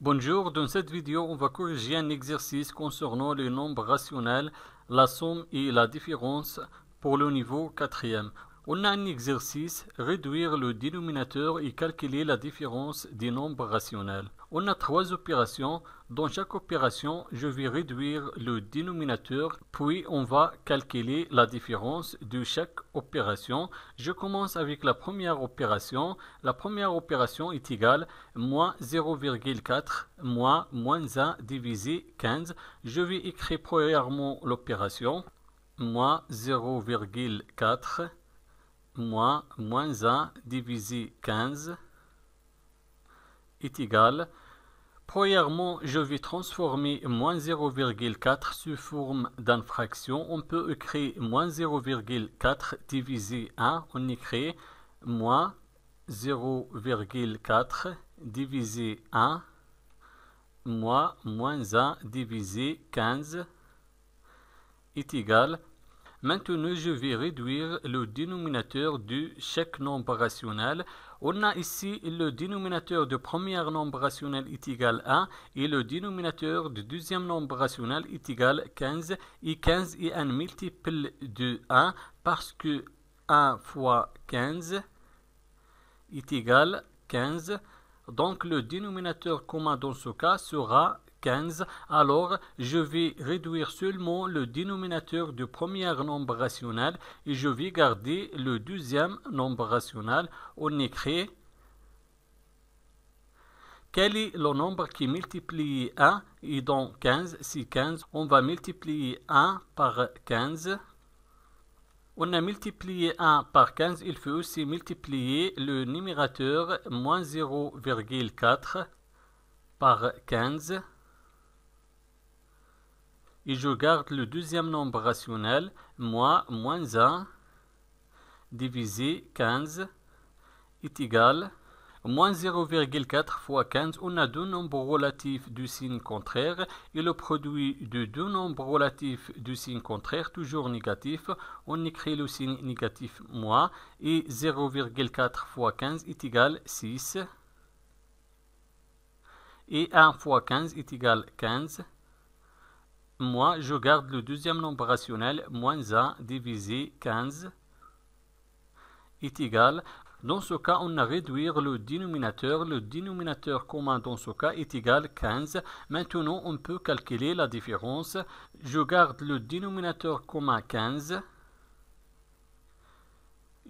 Bonjour, dans cette vidéo, on va corriger un exercice concernant les nombres rationnels, la somme et la différence pour le niveau 4e. On a un exercice, réduire le dénominateur et calculer la différence des nombres rationnels. On a trois opérations. Dans chaque opération, je vais réduire le dénominateur, puis on va calculer la différence de chaque opération. Je commence avec la première opération. La première opération est égale moins 0,4 moins 1 divisé 15. Je vais écrire premièrement l'opération. Moins 0,4 moins 1 divisé 15 est égal. Premièrement, je vais transformer moins 0,4 sous forme d'une fraction. On peut écrire moins 0,4 divisé 1. On écrit moins 0,4 divisé 1 moins 1 divisé 15 est égal. Maintenant, je vais réduire le dénominateur de chaque nombre rationnel. On a ici le dénominateur du premier nombre rationnel est égal à 1 et le dénominateur du deuxième nombre rationnel est égal à 15. Et 15 est un multiple de 1 parce que 1 fois 15 est égal à 15. Donc, le dénominateur commun dans ce cas sera 15. Alors, je vais réduire seulement le dénominateur du premier nombre rationnel et je vais garder le deuxième nombre rationnel. On écrit quel est le nombre qui multiplie 1 et dans 15, c'est 15. On va multiplier 1 par 15. On a multiplié 1 par 15. Il faut aussi multiplier le numérateur moins 0,4 par 15. Et je garde le deuxième nombre rationnel, moins 1 divisé 15 est égal. Moins 0,4 fois 15, on a deux nombres relatifs du signe contraire. Et le produit de deux nombres relatifs du signe contraire, toujours négatif, on écrit le signe négatif moins. Et 0,4 fois 15 est égal à 6. Et 1 fois 15 est égal à 15. Moi, je garde le deuxième nombre rationnel, moins 1 divisé 15 est égal. Dans ce cas, on a réduit le dénominateur. Le dénominateur commun dans ce cas est égal à 15. Maintenant, on peut calculer la différence. Je garde le dénominateur commun 15.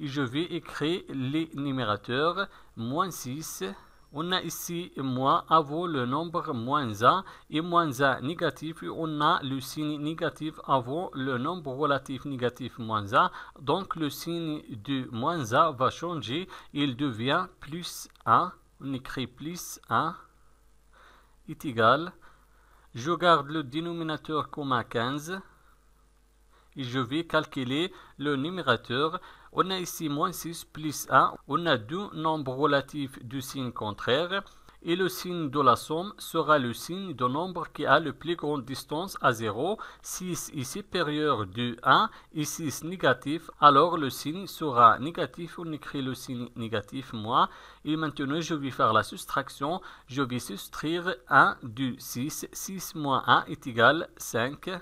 Et je vais écrire les numérateurs, moins 6. On a ici moins avant le nombre moins 1 et moins 1 négatif. On a le signe négatif avant le nombre relatif négatif moins 1. Donc le signe de moins 1 va changer. Il devient plus 1. On écrit plus 1 est égal. Je garde le dénominateur commun 15. Et je vais calculer le numérateur. On a ici moins 6 plus 1. On a deux nombres relatifs du signe contraire. Et le signe de la somme sera le signe du nombre qui a la plus grande distance à 0. 6 est supérieur de 1 et 6 négatif. Alors le signe sera négatif. On écrit le signe négatif moins. Et maintenant je vais faire la soustraction. Je vais soustraire 1 de 6. 6 moins 1 est égal à 5.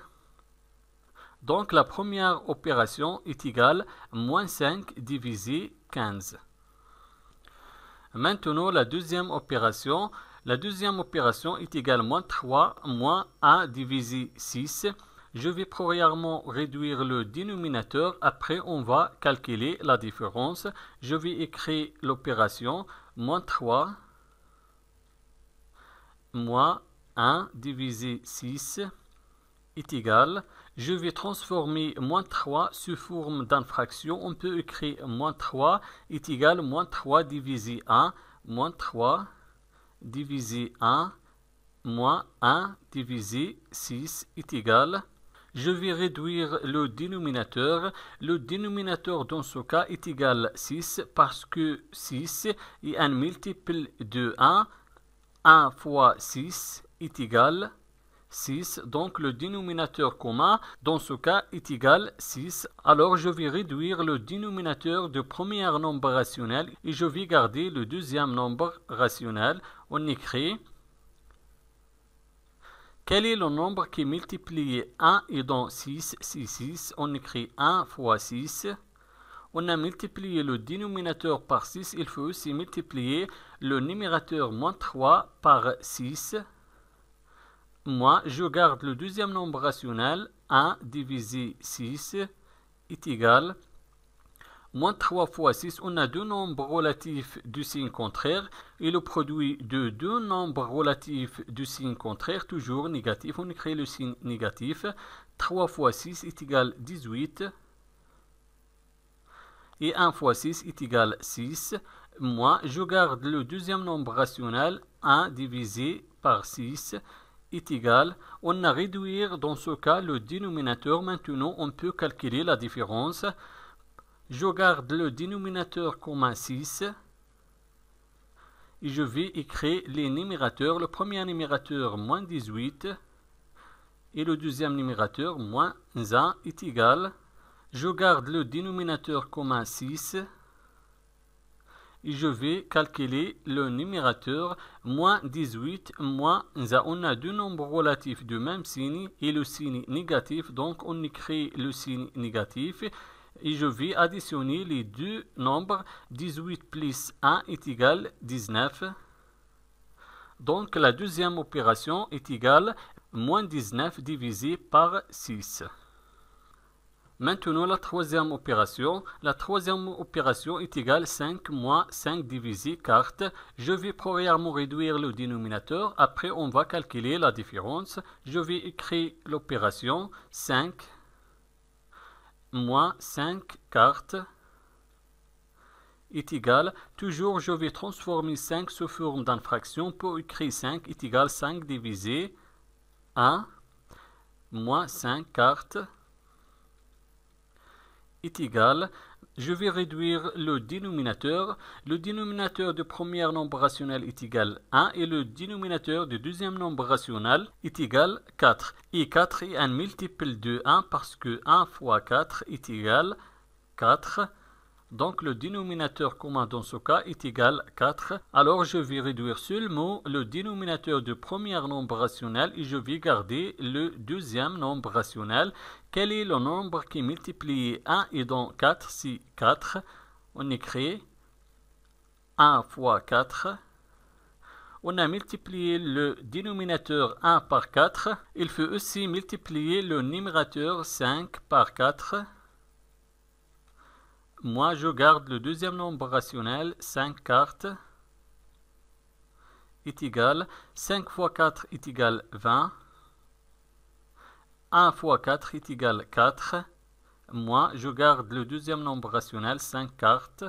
Donc, la première opération est égale à moins 5 divisé 15. Maintenant, la deuxième opération. La deuxième opération est égale à moins 3 moins 1 divisé 6. Je vais premièrement réduire le dénominateur. Après, on va calculer la différence. Je vais écrire l'opération moins 3 moins 1 divisé 6 est égal. Je vais transformer moins 3 sous forme d'une fraction. On peut écrire moins 3 est égal à moins 3 divisé 1. Moins 3 divisé 1 moins 1 divisé 6 est égal. Je vais réduire le dénominateur. Le dénominateur dans ce cas est égal à 6 parce que 6 est un multiple de 1. 1 fois 6 est égal à 6, donc le dénominateur commun dans ce cas est égal à 6. Alors je vais réduire le dénominateur du premier nombre rationnel et je vais garder le deuxième nombre rationnel. On écrit Quel est le nombre qui multiplie 1 et dans 6, 6. On écrit 1 fois 6. On a multiplié le dénominateur par 6. Il faut aussi multiplier le numérateur moins 3 par 6. Moi, je garde le deuxième nombre rationnel. 1 divisé 6 est égal. Moins 3 fois 6, on a deux nombres relatifs du signe contraire. Et le produit de deux nombres relatifs du signe contraire, toujours négatif. On écrit le signe négatif. 3 fois 6 est égal 18. Et 1 fois 6 est égal 6. Moi, je garde le deuxième nombre rationnel. 1 divisé par 6 est égal. On a réduit dans ce cas le dénominateur. Maintenant, on peut calculer la différence. Je garde le dénominateur comme 6 et je vais écrire les numérateurs. Le premier numérateur moins 18 et le deuxième numérateur moins 1 est égal. Je garde le dénominateur comme 6 et je vais calculer le numérateur moins 18 moins 1. On a deux nombres relatifs du même signe et le signe négatif, donc on écrit le signe négatif. Et je vais additionner les deux nombres. 18 plus 1 est égal 19. Donc la deuxième opération est égale moins 19 divisé par 6. Maintenant la troisième opération. La troisième opération est égale 5 moins 5 divisé 4. Je vais premièrement réduire le dénominateur. Après on va calculer la différence. Je vais écrire l'opération 5 moins 5 quartes est égal, toujours je vais transformer 5 sous forme d'une fraction pour écrire 5 est égal 5 divisé 1 moins 5 quartes est égal, je vais réduire le dénominateur. Le dénominateur du premier nombre rationnel est égal 1 et le dénominateur du deuxième nombre rationnel est égal 4. Et 4 est un multiple de 1 parce que 1 fois 4 est égal 4. Donc le dénominateur commun dans ce cas est égal 4. Alors je vais réduire seulement le dénominateur du premier nombre rationnel et je vais garder le deuxième nombre rationnel. Quel est le nombre qui multiplie 1 et dans 4? C'est 4. On écrit 1 fois 4. On a multiplié le dénominateur 1 par 4. Il faut aussi multiplier le numérateur 5 par 4. Moi, je garde le deuxième nombre rationnel, 5 quartes est égal, 5 fois 4 est égal 20, 1 fois 4 est égal 4. Moi, je garde le deuxième nombre rationnel, 5 quartes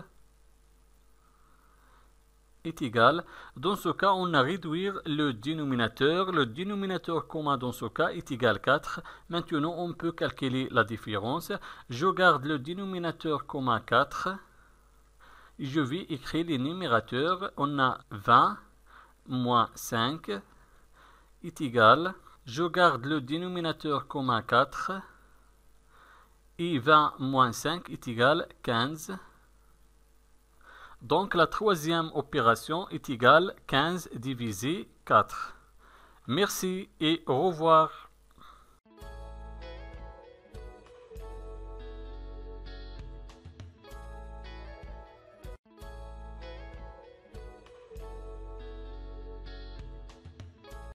est égal. Dans ce cas, on a réduit le dénominateur. Le dénominateur commun dans ce cas est égal 4. Maintenant, on peut calculer la différence. Je garde le dénominateur commun 4. Je vais écrire les numérateurs. On a 20 moins 5 est égal. Je garde le dénominateur commun 4. Et 20 moins 5 est égal 15. Donc la troisième opération est égale 15 divisé 4. Merci et au revoir.